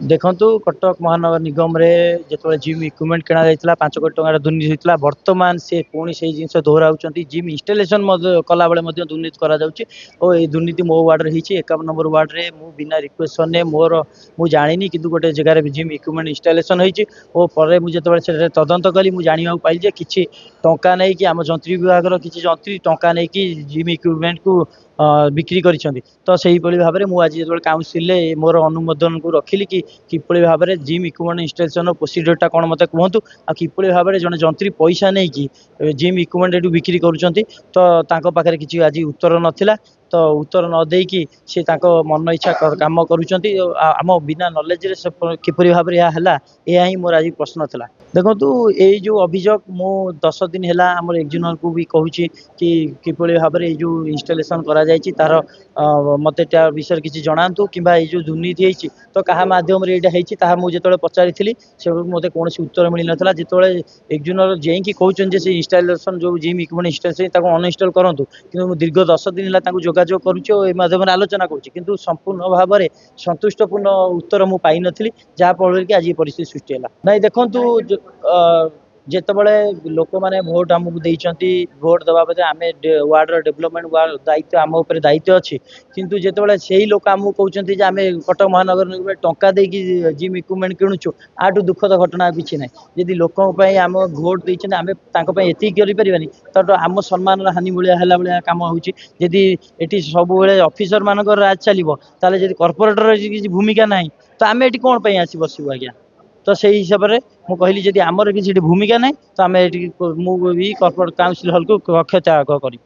देखु कटक महानगर निगम रे जो जिम इक्विपमेंट किणा जाइए 5 कोटी टकर दुर्नीति होता बर्तमान से पुणी से जिन दोहराऊँ जिम इनस्टलेशन कला बेले दुर्नीति और ये दुर्नीति मो वार्ड में 51 नंबर वार्ड रे मु बिना रिक्वेशन मोर मु जानी कि गोटे जगार जिम इक्विपमेंट इनस्टलेशन होपर मुझे तदंत कली मुझे जाना पाइल कि टंका नहीं कि आम जंत्री विभाग किसी जंत्री टंका नहीं कि जिम इक्विपमेंट को बिक्री करिसेंती तो सही भाव में मुझे जो काउंसिल मोर अनुमोदन को रखिली कि किपरि भाव में जिम इक्विपमेंट इनस्टलेशन प्रोसीजरटा कौन मत कहतु आ किपरि भाव में जड़े जंत्री पैसा नहीं कि जिम इक्विपमेंट एटू बिक्री करुँच तो पाखे किसी आज उत्तर नाला तो उत्तर न देकी सी मन इच्छा काम करुँच बिना नॉलेज रे किपरि भाव में यह ही मोर आज प्रश्न था। देखु ये जो अभियोग मु 10 दिन है आम एक्जिनर को भी कहूँ कि किपरि भाव में जो इनस्टलेशन करा जायछि तार मत विषय किसी जनातु कि जो दुर्नीति होती तो क्या मध्यम यहाँ मुझे पचारि से मत कौन उत्तर मिल नाला जो एक्जिनर जेकि कहते से इनस्टलेशन जो जिम इक्विपमेंट इनस्टलेशन अनइनस्टल करूँ कि दीर्घ 10 दिन है जोगाजोग करूँ आलोचना करूँ संपूर्ण भाव में संतुष्टपूर्ण उत्तर मुझे पाई नी जहाँफल कि आज ये परिस्थिति सृष्टि है ना। देखु जितेबाला लोक मैंने भोट आमको देती भोट देवा आम वार्डर डेभलपमेंट दायित्व आम उपर दायित्व अच्छी किंतु जितेबाला से ही लोक आमको कहते आम कटक महानगर में टंका देकी जिम इक्विपमेंट किणुचु आठू दुखद घटना किसी ना जदि लोक आम भोट देते आम ये करें तो आम सम्मान हानि भाया कम होदी ये सब अफिसर मान राज चलो जब कर्पोरेटर किसी भूमिका ना तो आम ये कौन आसी बसबू आज्ञा तो से हिसाब से मुझे कहली जब आमर किसी भूमिका ना तो आम भी कर्पोरेट काउंसिल हल को कक्ष त्याग करी।